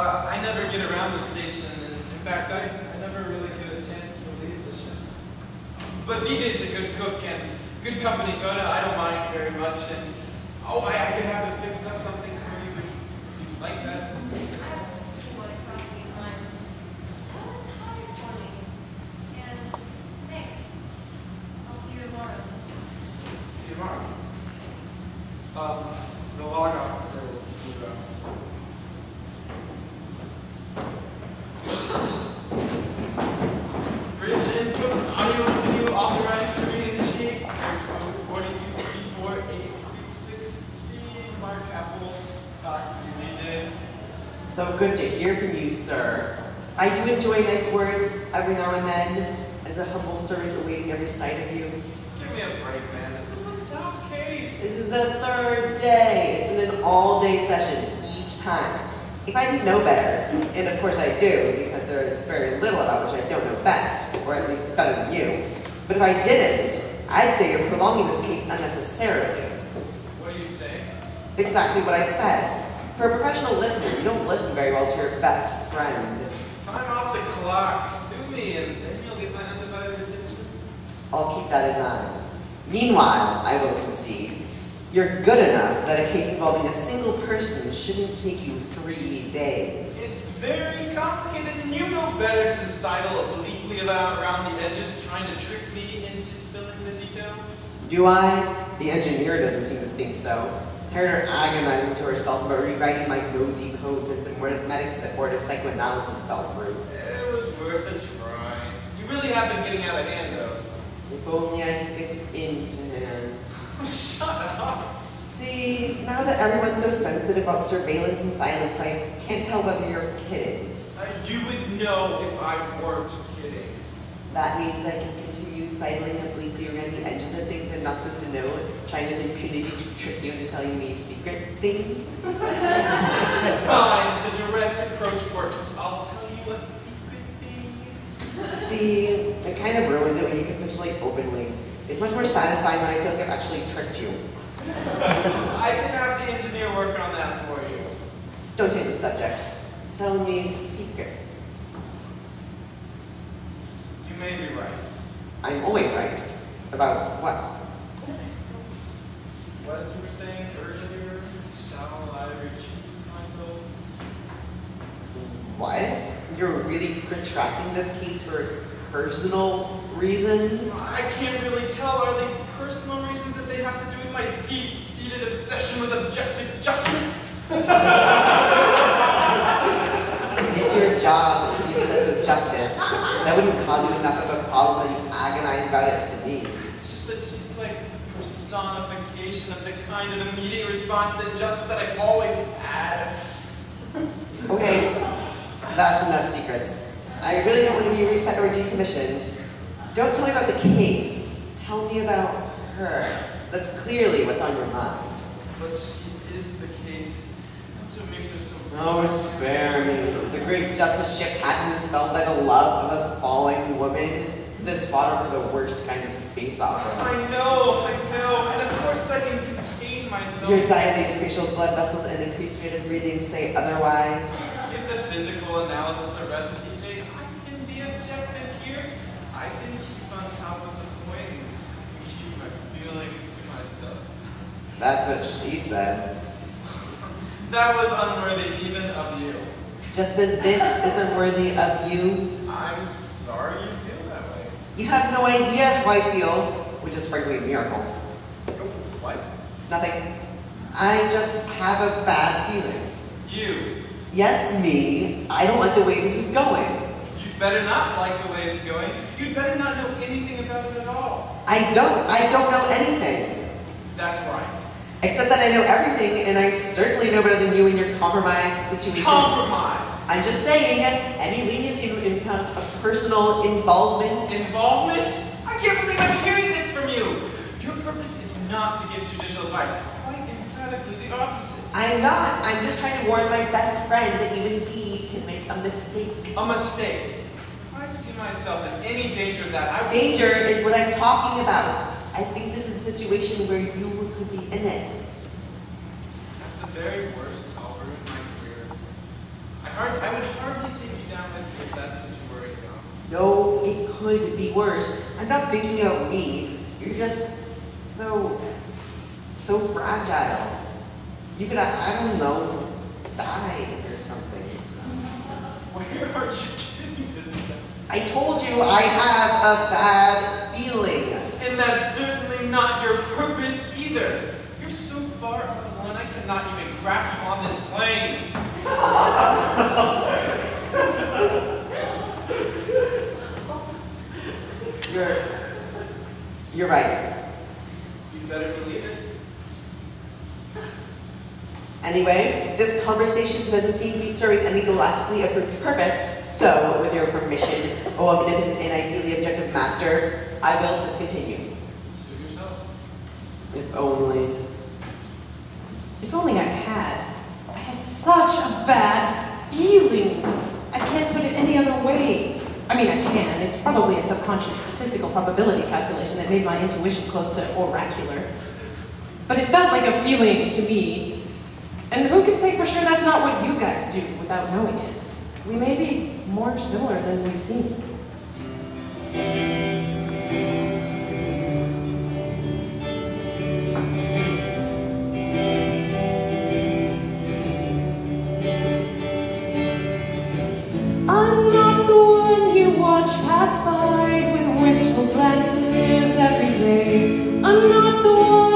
I never get around the station, and in fact, I never really get a chance to leave the ship. But BJ's a good cook and good company, so I don't mind very much. And oh, I could have him fix up something for you if you like that. I don't want to cross these lines. Tell him how you're forming. And thanks. I'll see you tomorrow. See you tomorrow. The log officer will see you out. Bridge inputs, audio and video authorized to reinitiate. There's code 42348360. Mark Apple, talk to you, DJ. So good to hear from you, sir. I do enjoy a nice word every now and then, as a humble servant awaiting every sight of you. Give me a break, man. This is a tough case. This is the third day. It's been an all-day session each time. If I didn't know better, and of course I do, because there is very little about which I don't know best, or at least better than you, but if I didn't, I'd say you're prolonging this case unnecessarily. What do you say? Exactly what I said. For a professional listener, you don't listen very well to your best friend. I'm off the clock. Sue me, and then you'll get my undivided attention. I'll keep that in mind. Meanwhile, I will concede, you're good enough that a case involving a single person shouldn't take you 3 days. It's very complicated, and you know better than to sidle obliquely around the edges, trying to trick me into spilling the details. Do I? The engineer doesn't seem to think so. I heard her agonizing to herself about rewriting my nosy codes and some mathematics that Board of Psychoanalysis fell through. It was worth a try. You really have been getting out of hand, though. If only I could get into him. Shut up. See, now that everyone's so sensitive about surveillance and silence, I can't tell whether you're kidding. You would know if I weren't kidding. That means I can continue sidling obliquely around the edges of things I'm not supposed to know, trying with impunity to trick you into telling me secret things. Fine, the direct approach works. I'll tell you a secret thing. See, it kind of ruins it when you capitulate openly. It's much more satisfying when I feel like I've actually tricked you. I can have the engineer working on that for you. Don't change the subject. Tell me secrets. You may be right. I'm always right. About what? What you were saying earlier, shall I recuse myself? What? You're really protracting this case for personal reasons? I can't really tell. Are they personal reasons that they have to do with my deep-seated obsession with objective justice? It's your job to be obsessed with justice. That wouldn't cause you enough of a problem that you agonize about it to me. It's just that she's like personification of the kind of immediate response to justice that I've always had. Okay, that's enough secrets. I really don't want to be reset or decommissioned. Don't tell me about the case. Tell me about her. That's clearly what's on your mind. But she is the case. That's what makes her so... Oh, spare me. The great justice ship had been dispelled by the love of a falling woman. This fodder for the worst kind of space opera. I know. And of course I can contain myself. Your dilated facial blood vessels and increased rate of breathing say otherwise. Give the physical analysis a rest, DJ. I can be objective here. I can keep on top of the point and keep my feelings to myself. That's what she said. That was unworthy even of you. Just as this is unworthy of you. I'm sorry you feel that way. You have no idea how I feel, which is frankly a miracle. What? Nothing. I just have a bad feeling. You. Yes, me. I don't like the way this is going. You'd better not like the way it's going. You'd better not know anything about it at all. I don't know anything. That's right. Except that I know everything, and I certainly know better than you in your compromised situation. Compromise? I'm just saying, any leniency in of personal involvement. Involvement? I can't believe I'm hearing this from you. Your purpose is not to give judicial advice. Quite emphatically the opposite. I'm not. I'm just trying to warn my best friend that even he can make a mistake. A mistake? If I see myself in any danger of that, Danger is what I'm talking about. I think this is a situation where you could be in it. At the very worst, I'll ruin my career. I I would hardly take you down with me if that's what you're worried about. No, it could be worse. I'm not thinking about me. You're just so fragile. You could, I don't know, die or something. Where are you getting this stuff? I told you I have a bad feeling. And that's certainly not your purpose either. You're so far out of line, I cannot even grab you on this plane. You're right. You better believe it. Anyway, this conversation doesn't seem to be serving any galactically approved purpose, so with your permission, oh omnipotent and ideally objective master, I will discontinue. Suit yourself. If only. If only I had such a bad feeling. I can't put it any other way. I mean, I can. It's probably a subconscious statistical probability calculation that made my intuition close to oracular. But it felt like a feeling to me. And who can say for sure that's not what you guys do without knowing it? We may be more similar than we seem. I'm not the one you watch pass by with wistful glances every day. I'm not the one